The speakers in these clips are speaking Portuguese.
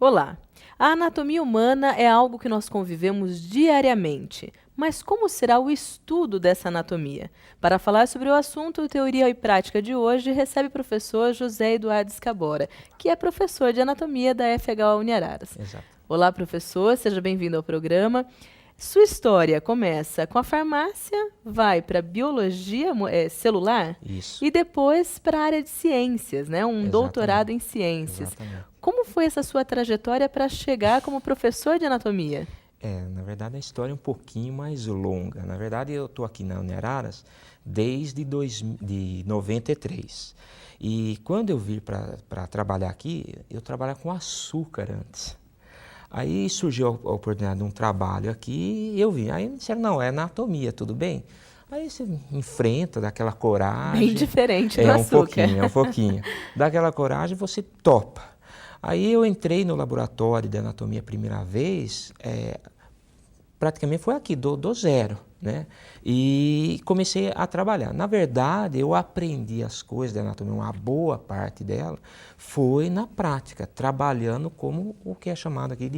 Olá! A anatomia humana é algo que nós convivemos diariamente. Mas como será o estudo dessa anatomia? Para falar sobre o assunto, Teoria e Prática de hoje, recebe o professor José Eduardo Scabora, que é professor de anatomia da FHO Uniararas. Exato. Olá, professor, seja bem-vindo ao programa. Sua história começa com a farmácia, vai para biologia celular Isso, e depois para a área de ciências, né? Um doutorado exatamente. em ciências. Exatamente. Como foi essa sua trajetória para chegar como professor de anatomia? Na verdade, a história é um pouquinho mais longa. Na verdade, eu estou aqui na Uniararas desde de 93. E quando eu vim para trabalhar aqui, eu trabalhava com açúcar antes. Aí surgiu a oportunidade de um trabalho aqui e eu vim. Aí me disseram, não, é anatomia, tudo bem? Aí você enfrenta, dá aquela Bem coragem. diferente do É um açúcar. pouquinho, é um pouquinho. Dá aquela coragem, você topa. Aí eu entrei no laboratório de anatomia a primeira vez, praticamente foi aqui, do zero, né? E comecei a trabalhar. Na verdade, eu aprendi as coisas da anatomia, uma boa parte dela foi na prática, trabalhando como o que é chamado aqui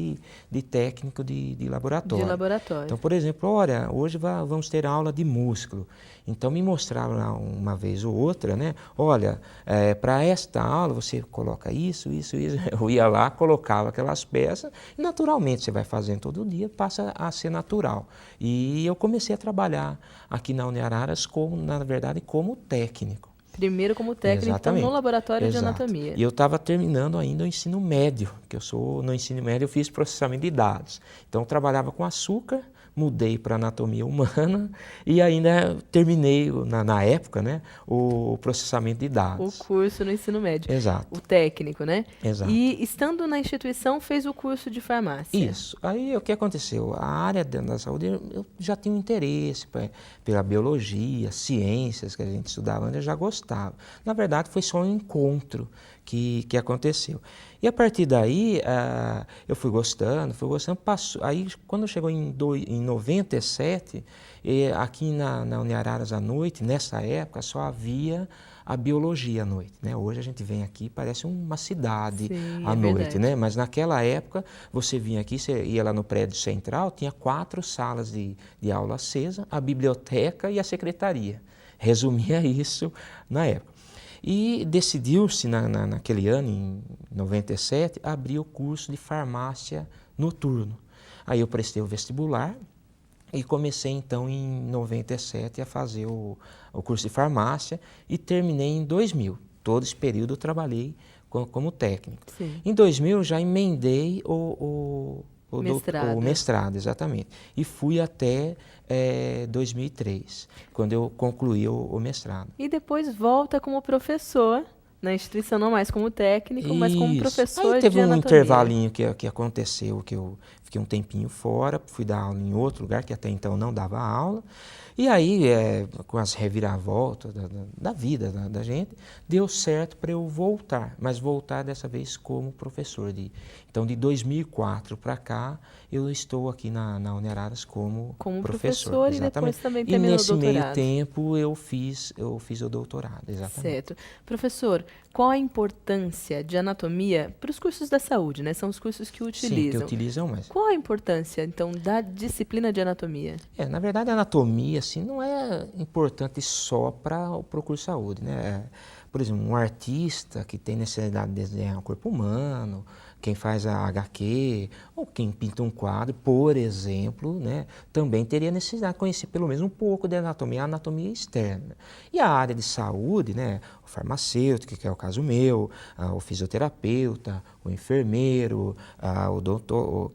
de técnico de De laboratório. laboratório. Então, por exemplo, olha, hoje vamos ter aula de músculo. Então, me mostraram lá uma vez ou outra, né? Olha, para esta aula você coloca isso, isso, isso. Eu ia lá, colocava aquelas peças e naturalmente você vai fazendo todo dia, passa a ser natural. E eu comecei a trabalhar aqui na Uniararas, na verdade, como técnico. Primeiro como técnico, então, no Exatamente. laboratório de Exato. anatomia. E eu estava terminando ainda o ensino médio, que no ensino médio eu fiz processamento de dados. Então eu trabalhava com açúcar, mudei para anatomia humana e ainda terminei, na época, né, o processamento de O dados. curso no ensino médio. O Exato. técnico, né? Exato. E estando na instituição, fez o curso de farmácia. Isso. Aí o que aconteceu? A área da saúde, eu já tinha um interesse pela biologia, ciências que a gente estudava antes, eu já gostava. Na verdade, foi só um encontro que aconteceu. E a partir daí, eu fui gostando, passou. Aí, quando chegou em 97, aqui na Uniararas à noite, nessa época, só havia a biologia à noite, né? Hoje a gente vem aqui, parece uma cidade Sim, à é noite, verdade. né? Mas naquela época, você vinha aqui, você ia lá no prédio central, tinha 4 salas de aula acesa, a biblioteca e a secretaria. Resumia isso na época. E decidiu-se naquele ano, em 97, abrir o curso de farmácia noturno. Aí eu prestei o vestibular e comecei então em 97 a fazer o curso de farmácia e terminei em 2000. Todo esse período eu trabalhei como técnico. Sim. Em 2000 já emendei o Mestrado. mestrado, exatamente. E fui até 2003, quando eu concluí o mestrado. E depois volta como professor na instituição, não mais como técnico, mas como Isso. Aí professor teve de um anatomia. intervalinho que aconteceu, que eu fiquei um tempinho fora, fui dar aula em outro lugar, que até então não dava aula. E aí, com as reviravoltas da vida da gente, deu certo para eu voltar, mas voltar dessa vez como professor. Então, de 2004 para cá, eu estou aqui na Uniararas como professor. Professor e depois Exatamente. também E terminou o nesse meio doutorado. tempo eu fiz o doutorado, exatamente. Certo. Professor, qual a importância de anatomia para os cursos da saúde, né? São os cursos que Sim, que utilizam. utilizam mais. Qual a importância, então, da disciplina de anatomia? Na verdade, a anatomia assim, não é importante só para o curso de saúde, né? Por exemplo, um artista que tem necessidade de desenhar o corpo humano, quem faz a HQ, ou quem pinta um quadro, por exemplo, né, também teria necessidade de conhecer pelo menos um pouco de anatomia, a anatomia externa. E a área de saúde, né, o farmacêutico, que é o caso meu, o fisioterapeuta, o enfermeiro, o doutor,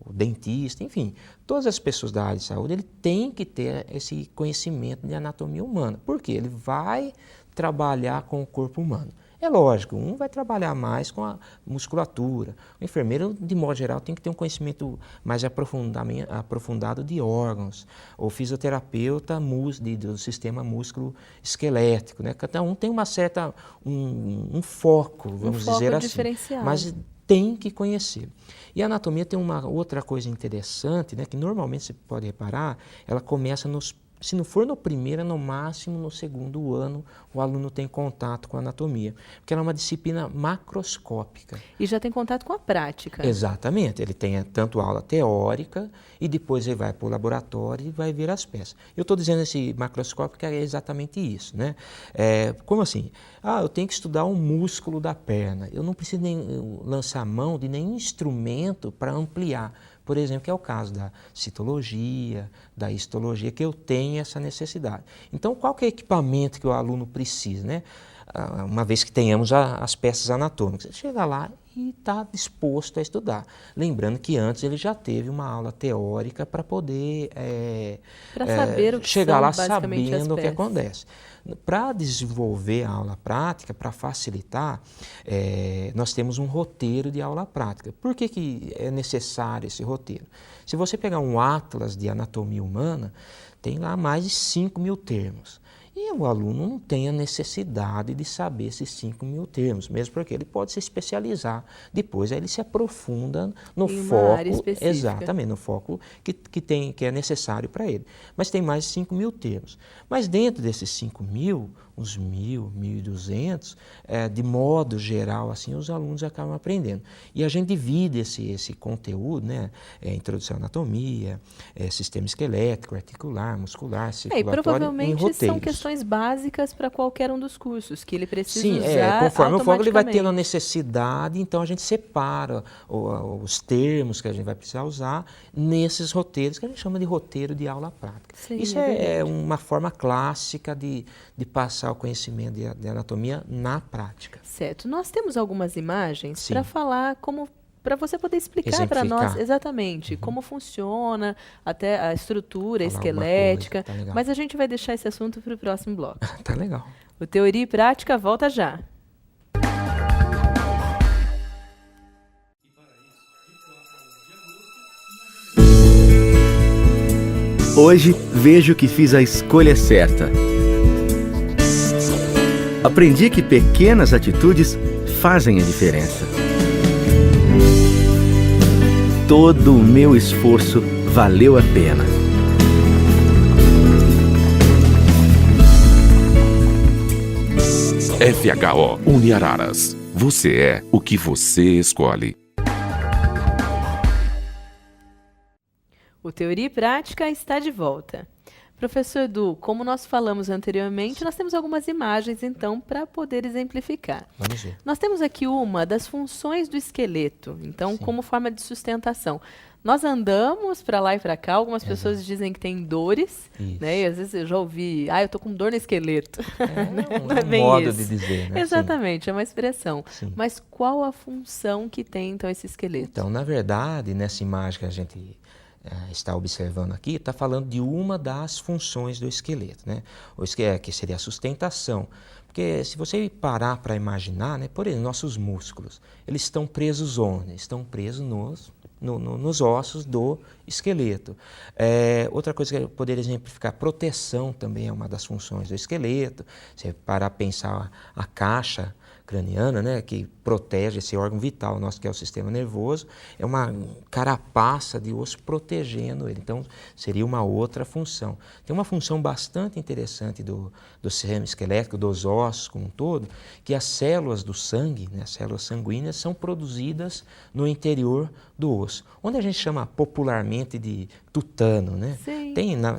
o dentista, enfim, todas as pessoas da área de saúde, ele tem que ter esse conhecimento de anatomia humana. Por quê? Ele vai trabalhar com o corpo humano. É lógico, um vai trabalhar mais com a musculatura. O enfermeiro, de modo geral, tem que ter um conhecimento mais aprofundado de órgãos. O fisioterapeuta do sistema músculo-esquelético, né? Cada um tem um foco, vamos dizer assim. Diferenciado. Mas tem que conhecer. E a anatomia tem uma outra coisa interessante, né? Que normalmente você pode reparar, ela começa Se não for no primeiro, no máximo no segundo ano, o aluno tem contato com a anatomia, porque ela é uma disciplina macroscópica. E já tem contato com a prática. Exatamente, ele tem tanto aula teórica e depois ele vai para o laboratório e vai ver as peças. Eu estou dizendo esse macroscópico que é exatamente isso, né? Como assim? Eu tenho que estudar um músculo da perna, eu não preciso nem lançar mão de nenhum instrumento para ampliar. Por exemplo, que é o caso da citologia, da histologia, que eu tenho essa necessidade. Então, qual que é o equipamento que o aluno precisa, né? Uma vez que tenhamos as peças anatômicas, ele chega lá e está disposto a estudar. Lembrando que antes ele já teve uma aula teórica para poder saber o que chegar são, lá basicamente, sabendo as o que peças. acontece. Para desenvolver a aula prática, para facilitar, nós temos um roteiro de aula prática. Por que é necessário esse roteiro? Se você pegar um atlas de anatomia humana, tem lá mais de 5.000 termos. E o aluno não tem a necessidade de saber esses 5.000 termos, mesmo porque ele pode se especializar. Depois aí ele se aprofunda no em uma foco, área específica. exatamente, no foco que é necessário para ele. Mas tem mais de 5.000 termos. Mas dentro desses 5.000, uns 1.000, 1.200, de modo geral, assim, os alunos acabam aprendendo. E a gente divide esse conteúdo, né? Introdução à anatomia, sistema esquelético, articular, muscular, E circulatório, em provavelmente são roteiros. questões básicas para qualquer um dos cursos, que ele precisa Sim, usar conforme o foco ele vai tendo a automaticamente. necessidade, então a gente separa os termos que a gente vai precisar usar nesses roteiros, que a gente chama de roteiro de aula prática. Sim, Isso é é verdade. uma forma clássica de passar o conhecimento de anatomia na prática. Certo. Nós temos algumas imagens Sim. para falar para você poder explicar para nós Exemplificar. exatamente como funciona até a estrutura Falar alguma esquelética, coisa, tá legal. mas a gente vai deixar esse assunto para o próximo bloco. Tá legal. O Teoria e Prática volta já. Hoje vejo que fiz a escolha certa. Aprendi que pequenas atitudes fazem a diferença. Todo o meu esforço valeu a pena. FHO Uniararas. Você é o que você escolhe. O Teoria e Prática está de volta. Professor Edu, como nós falamos anteriormente, nós temos algumas imagens, então, para poder exemplificar. Vamos ver. Nós temos aqui uma das funções do esqueleto, então, Sim. como forma de sustentação. Nós andamos para lá e para cá, algumas pessoas dizem que tem dores, Isso. né? E às vezes eu já ouvi, eu tô com dor no esqueleto. É Não é um bem modo isso. de dizer, né? Exatamente, é uma expressão. Sim. Mas qual a função que tem, então, esse esqueleto? Então, na verdade, nessa imagem que a gente está observando aqui, está falando de uma das funções do esqueleto, né? Que seria a sustentação. Porque se você parar para imaginar, né, por exemplo, nossos músculos, eles estão presos onde? Estão presos nos ossos do esqueleto. Outra coisa que eu poderia exemplificar, proteção também é uma das funções do esqueleto. Você parar para pensar a caixa craniana, né, que protege esse órgão vital nosso, que é o sistema nervoso, é uma carapaça de osso protegendo ele. Então, seria uma outra função. Tem uma função bastante interessante do sistema esquelético, dos ossos como um todo, que as células do sangue, né, as células sanguíneas, são produzidas no interior do osso, onde a gente chama popularmente de tutano, né? Sim.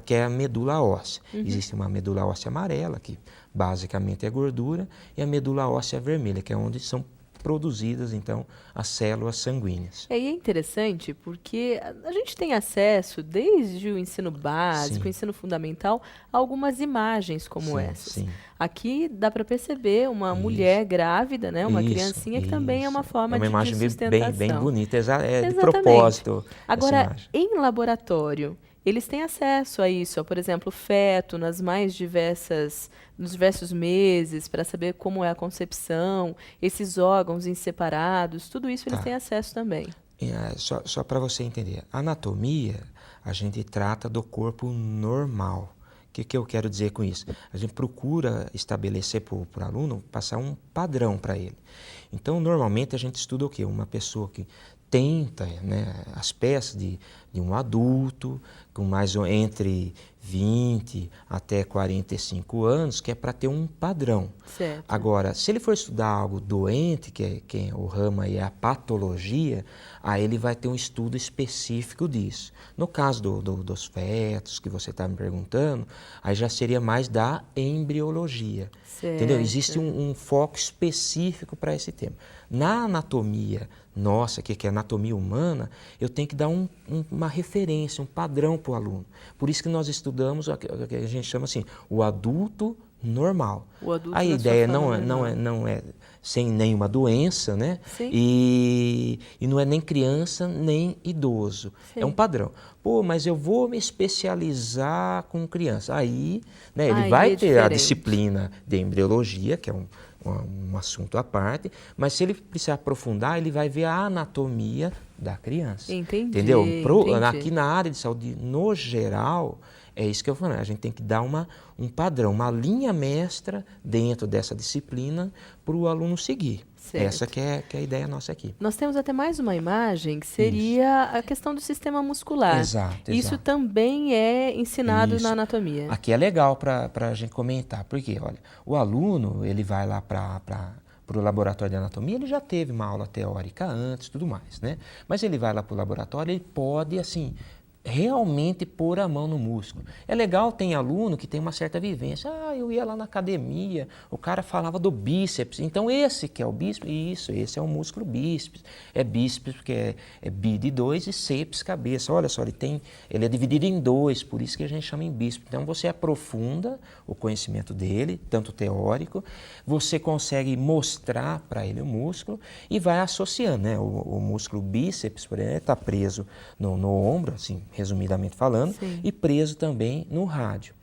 Que é a medula óssea. Existe uma medula óssea amarela, que basicamente é gordura, e a medula óssea vermelha, que é onde são produzidas, então, as células sanguíneas. E é interessante porque a gente tem acesso, desde o ensino básico, Sim. o ensino fundamental, a algumas imagens como Sim, essas. sim. Aqui dá para perceber uma Isso. mulher grávida, né, uma Isso, criancinha, que também é uma isso. forma É uma de imagem sustentação. bem bonita, de Exatamente. propósito essa Agora, imagem. em laboratório, eles têm acesso a isso, por exemplo, feto nos diversos meses, para saber como é a concepção, esses órgãos inseparados, tudo isso eles Tá. têm acesso também. Só para você entender, a anatomia, a gente trata do normal. O que eu quero dizer com isso? A gente procura estabelecer para o aluno, passar um padrão para ele. Então, normalmente, a gente estuda o quê? Uma pessoa que tenta, né, as peças de um adulto, com entre 20 até 45 anos, que é para ter um padrão. Certo. Agora, se ele for estudar algo doente, que o ramo aí é a patologia, aí ele vai ter um estudo específico disso. No caso dos fetos, que você está me perguntando, aí já seria mais da embriologia. Certo. Entendeu? Existe um foco específico para esse tema. Na anatomia nossa, que é a anatomia humana, eu tenho que dar uma referência, um padrão para o aluno. Por isso que nós estudamos o que a gente chama assim, o adulto normal. O adulto a na ideia sua forma não é sem nenhuma doença, né? Sim. E não é nem criança, nem idoso. Sim. É um padrão. Pô, mas eu vou me especializar com criança. Aí, né, ele Aí vai é ter a diferente. disciplina de embriologia, que é um assunto à parte, mas se ele precisar aprofundar, ele vai ver a anatomia da criança. Entendi, Entendeu? entendi. Aqui na área de saúde, no geral, é isso que eu falo, a gente tem que dar um padrão, uma linha mestra dentro dessa disciplina para o aluno seguir. Certo. Essa que é a ideia nossa aqui. Nós temos até mais uma imagem que seria a questão do sistema muscular. Exato. Isso também é ensinado Isso. na anatomia. Aqui é legal para a gente comentar, porque, olha, o aluno, ele vai lá para o laboratório de anatomia, ele já teve uma aula teórica antes, tudo mais, né? Mas ele vai lá para o laboratório, ele pode, assim, realmente pôr a mão no músculo. É legal, tem aluno que tem uma certa vivência. Ah, eu ia lá na academia, o cara falava do bíceps. Então esse que é o bíceps, esse é o músculo bíceps. É bíceps porque é bi de 2 e ceps, cabeça. Olha só, ele é dividido em 2, por isso que a gente chama em bíceps. Então você aprofunda o conhecimento dele, tanto teórico, você consegue mostrar para ele o músculo e vai associando, né? O músculo bíceps, por exemplo, está preso no ombro, assim, resumidamente falando, Sim. e preso também no rádio.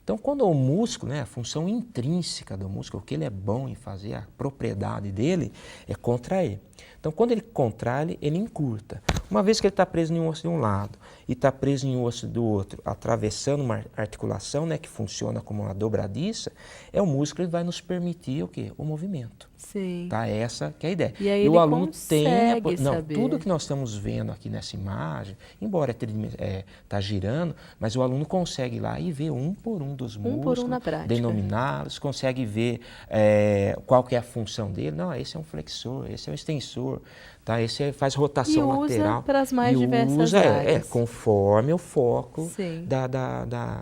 Então, quando o músculo, né, a função intrínseca do músculo, o que ele é bom em fazer, a propriedade dele é contrair. Então, quando ele contrai, ele encurta. Uma vez que ele está preso em um osso de um lado e está preso em um osso do outro, atravessando uma articulação, né, que funciona como uma dobradiça, o músculo que vai nos permitir o quê? O movimento. Sim. Tá? Essa que é a ideia. E aí o ele aluno tem consegue saber. tudo que nós estamos vendo aqui nessa imagem, embora está girando, mas o aluno consegue ir lá e ver um por um dos músculos, por um na prática. denominá-los, consegue ver qual que é a função dele. Não, esse é um flexor, esse é um extensor, tá? Esse faz rotação lateral. Usa para as mais diversas usa, áreas. conforme o foco Sim.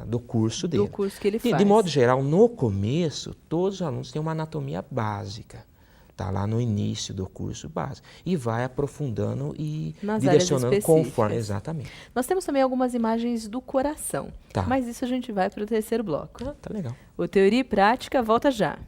do curso dele. Do curso que ele faz. De modo geral, no começo, todos os alunos têm uma anatomia básica. Está lá no início do curso básico. E vai aprofundando e nas direcionando áreas conforme. específicas. Exatamente. Nós temos também algumas imagens do coração. Tá. Mas isso a gente vai para o terceiro bloco. Ah, tá legal. O Teoria e Prática volta já.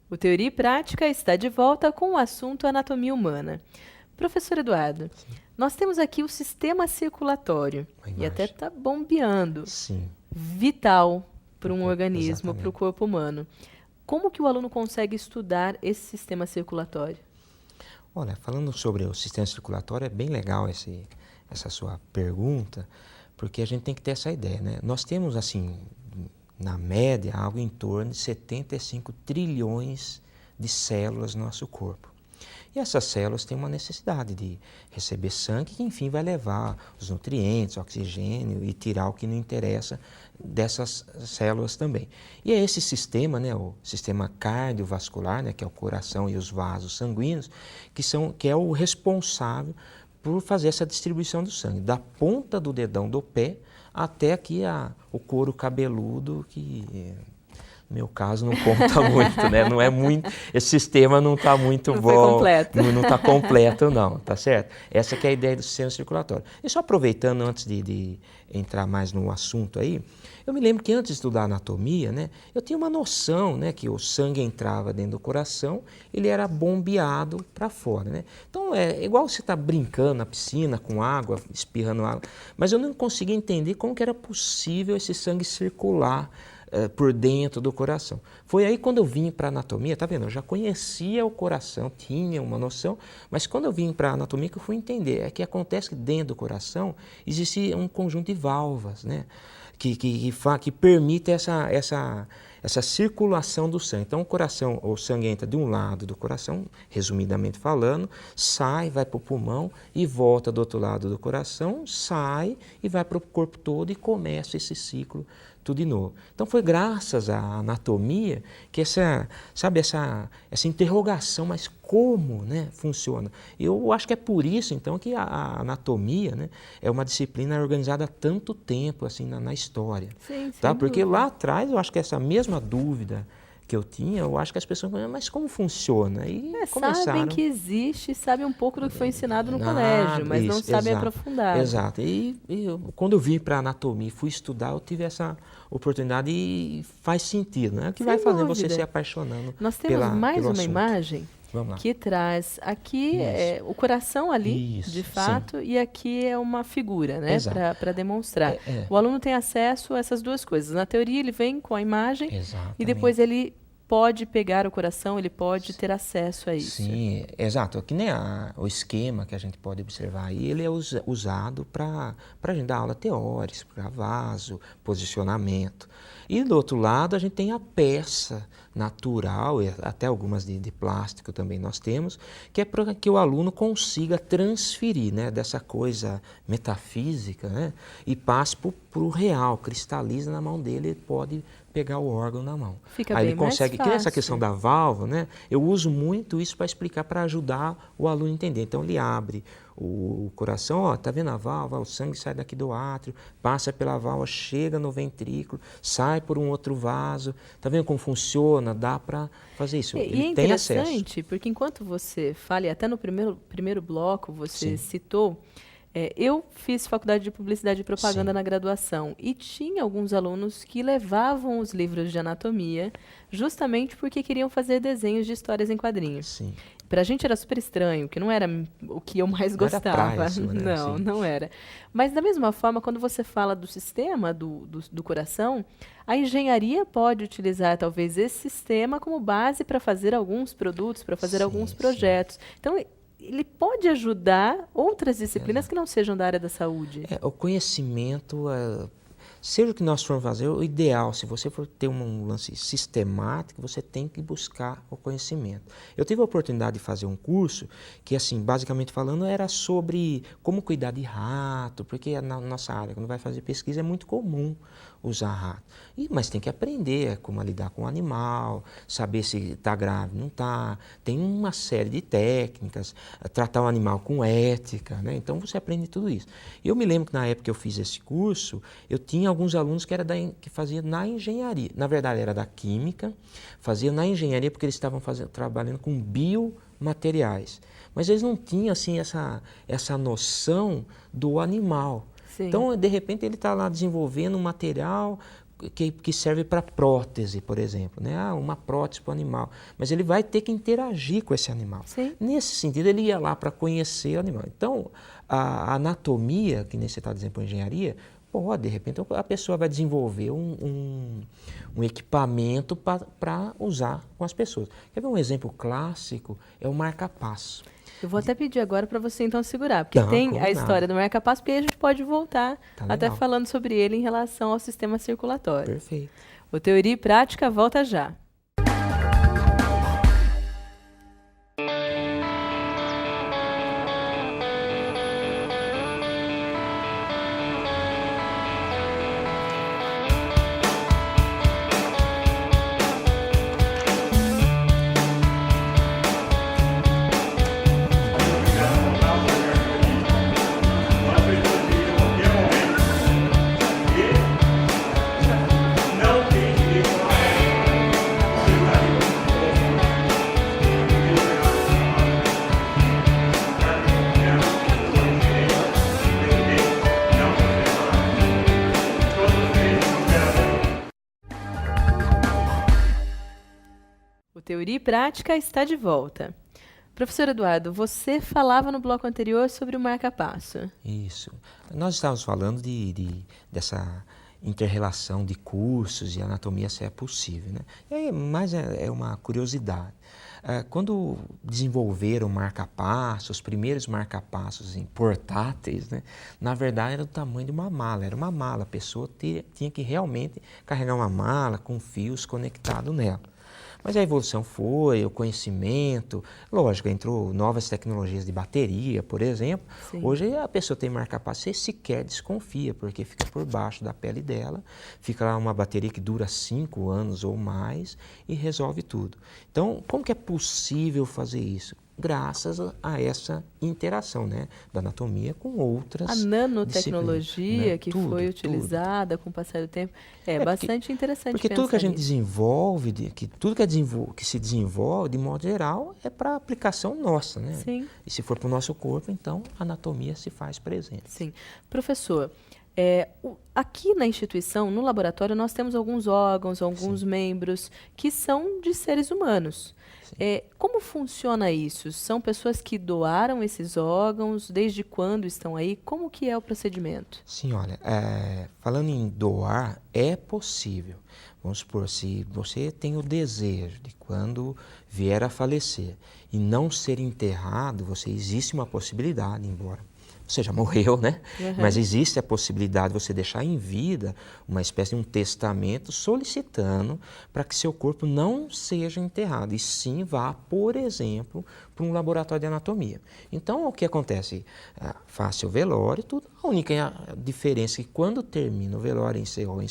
O Teoria e Prática está de volta com o assunto anatomia humana. Professor Eduardo, nós temos aqui o sistema circulatório A e imagem. até está bombeando, Sim. vital para um organismo, Exatamente. para o corpo humano. Como que o aluno consegue estudar esse sistema circulatório? Olha, falando sobre o sistema circulatório, é bem legal essa sua pergunta, porque a gente tem que ter essa ideia, né? Nós temos, assim, na média, algo em torno de 75 trilhões de células no nosso corpo. E essas células têm uma necessidade de receber sangue, que enfim vai levar os nutrientes, oxigênio e tirar o que não interessa dessas células também. E é esse sistema, né, o sistema cardiovascular, né, que é o coração e os vasos sanguíneos, que é o responsável por fazer essa distribuição do sangue, da ponta do dedão do pé até aqui o couro cabeludo, que no meu caso não conta muito, né? Não é muito, esse sistema não está muito não bom. Foi completo. Não está completo não, tá certo? Essa que é a ideia do sistema circulatório. E só aproveitando antes de entrar mais no assunto aí, eu me lembro que antes de estudar anatomia, né, eu tinha uma noção, né, que o sangue entrava dentro do coração, ele era bombeado para fora, né? Então é igual você estar brincando na piscina com água, espirrando água, mas eu não conseguia entender como que era possível esse sangue circular por dentro do coração. Foi aí quando eu vim para a anatomia, tá vendo? Eu já conhecia o coração, tinha uma noção, mas quando eu vim para a anatomia que eu fui entender, é que acontece que dentro do coração existe um conjunto de válvulas, né? Que permite essa circulação do sangue. Então o sangue entra de um lado do coração, resumidamente falando, sai, vai para o pulmão e volta do outro lado do coração, sai e vai para o corpo todo e começa esse ciclo tudo de novo. Então foi graças à anatomia que essa interrogação, mas como, né, funciona? Eu acho que é por isso então que a anatomia, né, é uma disciplina organizada há tanto tempo assim na história. Sim, tá? sem Porque dúvida. lá atrás eu acho que essa mesma dúvida que eu tinha, eu acho que as pessoas falam, mas como funciona? E começaram. Sabem que existe, sabem um pouco do que foi ensinado no Nada, colégio, mas não isso, sabem exato, aprofundar. Exato. Quando eu vim para a anatomia e fui estudar, eu tive essa oportunidade e faz sentido, né? O que Sem vai fazer você dúvida. se apaixonando Nós temos mais pelo uma assunto. imagem Vamos lá. que traz aqui Isso. o coração ali, Isso, de fato, e aqui é uma figura, né, Exato. para demonstrar. É. O aluno tem acesso a essas duas coisas. Na teoria, ele vem com a imagem Exatamente. e depois ele pode pegar o coração, ele pode ter acesso a isso. Sim, exato. Que nem o esquema que a gente pode observar aí, ele é usado para a gente dar aula teórica, para vaso, posicionamento. E do outro lado a gente tem a peça natural, e até algumas de plástico também nós temos, que é para que o aluno consiga transferir, né, dessa coisa metafísica, né, e passe para o real, cristaliza na mão dele, ele pode pegar o órgão na mão. Fica Aí bem ele consegue, mais que essa fácil. questão da válvula, né, eu uso muito isso para explicar, para ajudar o aluno a entender. Então ele abre o coração, ó, tá vendo a válvula? O sangue sai daqui do átrio, passa pela válvula, chega no ventrículo, sai por um outro vaso. Tá vendo como funciona? Dá para fazer isso. E Ele é tem acesso. interessante, porque enquanto você fala, e até no primeiro bloco você Sim. citou, eu fiz faculdade de publicidade e propaganda Sim. na graduação e tinha alguns alunos que levavam os livros de anatomia justamente porque queriam fazer desenhos de histórias em quadrinhos. Sim. Pra gente era super estranho, que não era o que eu mais Não era gostava. praia sua, né? Não, Sim. não era. Mas da mesma forma, quando você fala do sistema do coração, a engenharia pode utilizar talvez esse sistema como base para fazer alguns produtos, para fazer Sim, alguns sim. projetos. Então, ele pode ajudar outras disciplinas que não sejam da área da saúde. O conhecimento, seja o que nós formos fazer, o ideal, se você for ter um lance sistemático, você tem que buscar o conhecimento. Eu tive a oportunidade de fazer um curso que, assim, basicamente falando, era sobre como cuidar de rato, porque na nossa área, quando vai fazer pesquisa, é muito comum usar rato. Mas tem que aprender como lidar com o animal, saber se está grave, não está. Tem uma série de técnicas, tratar o animal com ética, né? Então você aprende tudo isso. Eu me lembro que na época que eu fiz esse curso, eu tinha alguns alunos que faziam na engenharia. Na verdade era da química, faziam na engenharia porque eles estavam trabalhando com biomateriais. Mas eles não tinham assim, essa noção do animal. Sim. Então, de repente, ele está lá desenvolvendo um material que serve para prótese, por exemplo, né? Uma prótese para o animal. Mas ele vai ter que interagir com esse animal. Sim. Nesse sentido, ele ia lá para conhecer o animal. Então, a anatomia, que nem você está dizendo para engenharia, de repente a pessoa vai desenvolver um equipamento para usar com as pessoas. Quer ver um exemplo clássico? É o marca-passo. Eu vou até pedir agora para você então segurar, porque Não, tem a combinado. história do marca-passo, porque aí a gente pode voltar Tá até legal. falando sobre ele em relação ao sistema circulatório. Perfeito. O Teoria e Prática volta já. Teoria e Prática está de volta. Professor Eduardo, você falava no bloco anterior sobre o marca-passo. Isso. Nós estávamos falando dessa inter-relação de cursos e anatomia, se é possível, né? Mas é uma curiosidade. Quando desenvolveram o marca-passo, os primeiros marca-passos em portáteis, né, na verdade era do tamanho de uma mala, era uma mala, a pessoa tinha que realmente carregar uma mala com fios conectados nela. Mas a evolução foi, o conhecimento, lógico, entrou novas tecnologias de bateria, por exemplo. Sim. Hoje a pessoa tem marca-passo e sequer desconfia, porque fica por baixo da pele dela, fica lá uma bateria que dura 5 anos ou mais e resolve tudo. Então, como que é possível fazer isso? Graças a essa interação, né, da anatomia com outras A nanotecnologia né? que Tudo, foi utilizada com o passar do tempo é bastante interessante porque pensar tudo que a gente nisso. desenvolve, tudo que se desenvolve, de modo geral, é para aplicação nossa, né? Sim. E se for para o nosso corpo, então a anatomia se faz presente. Sim. Professor, aqui na instituição, no laboratório, nós temos alguns órgãos, alguns membros que são de seres humanos. Como funciona isso? São pessoas que doaram esses órgãos? Desde quando estão aí? Como que é o procedimento? Sim, olha, falando em doar, é possível. Vamos supor, se você tem o desejo de quando vier a falecer e não ser enterrado, existe uma possibilidade, embora você já morreu, né? Uhum. Mas existe a possibilidade de você deixar em vida uma espécie de um testamento solicitando para que seu corpo não seja enterrado e sim vá, por exemplo, para um laboratório de anatomia. Então, o que acontece? Faz seu velório e tudo. A única diferença é que quando termina o velório, encerrou,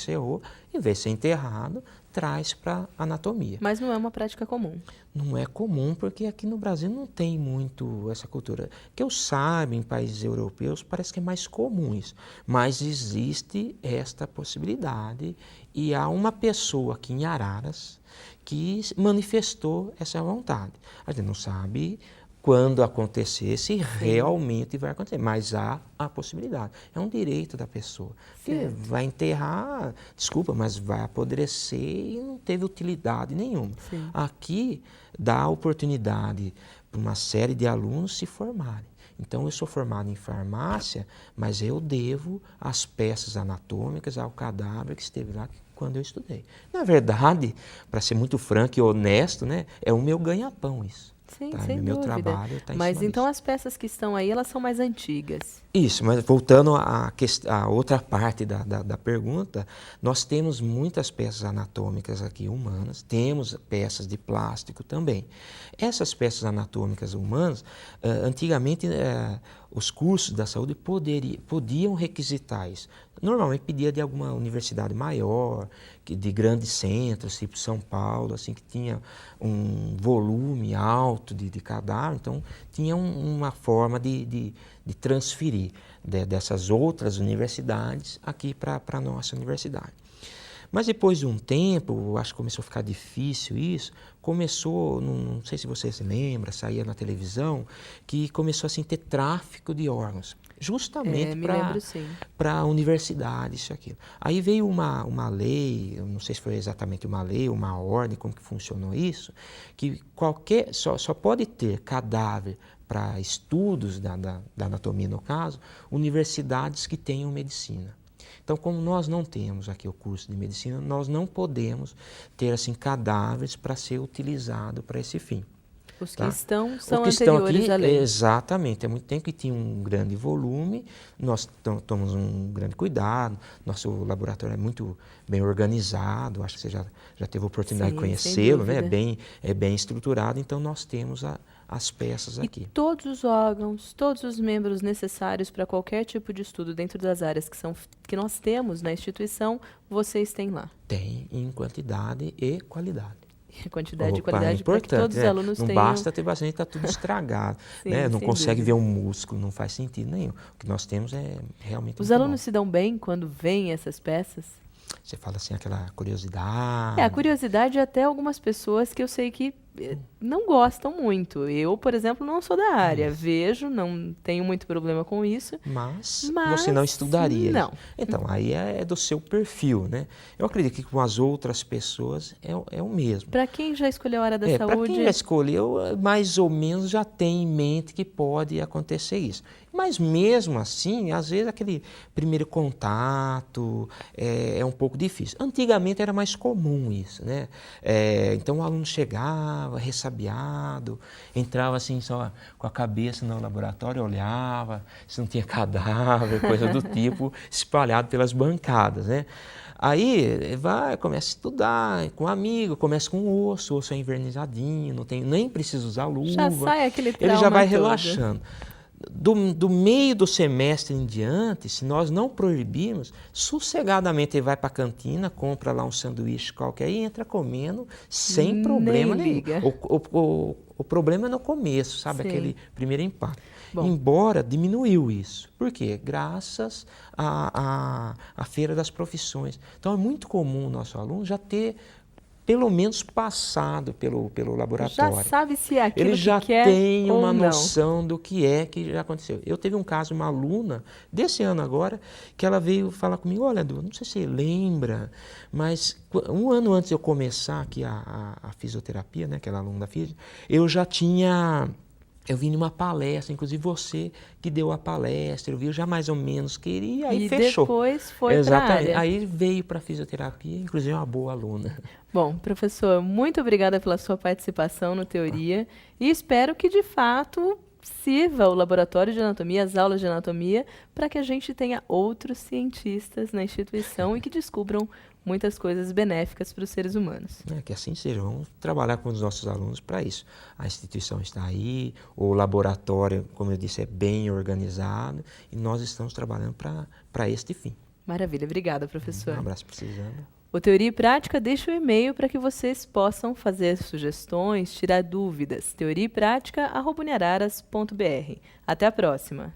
em vez de ser enterrado, traz para a anatomia. Mas não é uma prática comum. Não é comum, porque aqui no Brasil não tem muito essa cultura. Que eu saiba, em países europeus, parece que é mais comum isso. Mas existe esta possibilidade e há uma pessoa aqui em Araras que manifestou essa vontade. A gente não sabe quando acontecer, se realmente vai acontecer, mas há a possibilidade. É um direito da pessoa. Que vai enterrar, desculpa, mas vai apodrecer e não teve utilidade nenhuma. Sim. Aqui dá oportunidade para uma série de alunos se formarem. Então, eu sou formado em farmácia, mas eu devo as peças anatômicas ao cadáver que esteve lá quando eu estudei. Na verdade, para ser muito franco e honesto, né, é o meu ganha-pão isso. Sim, Tá? sem Meu dúvida. trabalho está em Mas cima então disso. as peças que estão aí, elas são mais antigas. Isso, mas voltando à outra parte da pergunta, nós temos muitas peças anatômicas aqui humanas, temos peças de plástico também. Essas peças anatômicas humanas, antigamente os cursos da saúde podiam requisitar isso. Normalmente pedia de alguma universidade maior, de grandes centros, tipo São Paulo, assim, que tinha um volume alto de cadáver, então tinha uma forma de transferir dessas outras universidades aqui para a nossa universidade. Mas depois de um tempo, acho que começou a ficar difícil isso, não sei se você se lembra, saía na televisão, que começou assim, a ter tráfico de órgãos, justamente para a universidade, isso e aquilo. Aí veio uma lei, eu não sei se foi exatamente uma lei, uma ordem, como que funcionou isso, que só pode ter cadáver para estudos da anatomia, no caso, universidades que tenham medicina. Então, como nós não temos aqui o curso de medicina, nós não podemos ter assim cadáveres para ser utilizado para esse fim. Os que tá? são Os que estão anteriores aqui, à lei. exatamente, há muito tempo que tinha um grande volume, nós tomamos um grande cuidado, nosso laboratório é muito bem organizado, acho que você já teve a oportunidade de conhecê-lo, né? É bem estruturado, então nós temos as peças aqui. E todos os órgãos, todos os membros necessários para qualquer tipo de estudo dentro das áreas que nós temos na instituição, vocês têm lá. Tem em quantidade e qualidade. Quantidade e qualidade para que todos os alunos não tenham... Não basta ter bastante, está tudo estragado. Sim, né? Não consegue dúvida. ver um músculo, não faz sentido nenhum. O que nós temos é realmente Os alunos se dão bem quando veem essas peças? Você fala assim, aquela curiosidade. A curiosidade até algumas pessoas que eu sei que não gostam muito. Eu, por exemplo, não sou da área. Vejo, não tenho muito problema com isso. Mas Mas você não estudaria não. isso. Então, aí é do seu perfil, né? Eu acredito que com as outras pessoas é o mesmo. Para quem já escolheu a área da Para saúde, quem já escolheu, mais ou menos já tem em mente que pode acontecer isso. Mas mesmo assim, às vezes aquele primeiro contato é um pouco difícil. Antigamente era mais comum isso, né? Então o aluno chegava ressabiado, entrava assim só com a cabeça no laboratório, olhava se não tinha cadáver, coisa do tipo, espalhado pelas bancadas, né? Aí começa a estudar com um amigo, começa com o osso é envernizadinho, nem precisa usar luva. já sai aquele Ele trauma já vai todo. relaxando. Do meio do semestre em diante, se nós não proibirmos, sossegadamente ele vai para a cantina, compra lá um sanduíche qualquer e entra comendo sem Nem problema nenhum. liga. O problema é no começo, sabe? Sim. Aquele primeiro impacto. Bom. Embora diminuiu isso. Por quê? Graças à Feira das Profissões. Então é muito comum o nosso aluno já ter pelo menos passado pelo laboratório. Já sabe se é aquilo Ele já que quer tem ou uma não. noção do que já aconteceu. Eu teve um caso, uma aluna, desse ano agora, que ela veio falar comigo, olha, Edu, não sei se você lembra, mas um ano antes de eu começar aqui a fisioterapia, né, aquela aluna da física, eu vim numa palestra, inclusive você que deu a palestra, eu já mais ou menos queria, aí fechou. Depois foi para a Exatamente. área. Aí veio para a fisioterapia, inclusive uma boa aluna. Bom, professor, muito obrigada pela sua participação no Teoria e espero que, de fato, sirva o laboratório de anatomia, as aulas de anatomia, para que a gente tenha outros cientistas na instituição e que descubram muitas coisas benéficas para os seres humanos. Que assim seja, vamos trabalhar com os nossos alunos para isso. A instituição está aí, o laboratório, como eu disse, é bem organizado e nós estamos trabalhando para este fim. Maravilha, obrigada, professor. Um abraço precisando. O Teoria e Prática deixa o e-mail para que vocês possam fazer sugestões, tirar dúvidas. teoriaeprática@uniararas.br. Até a próxima!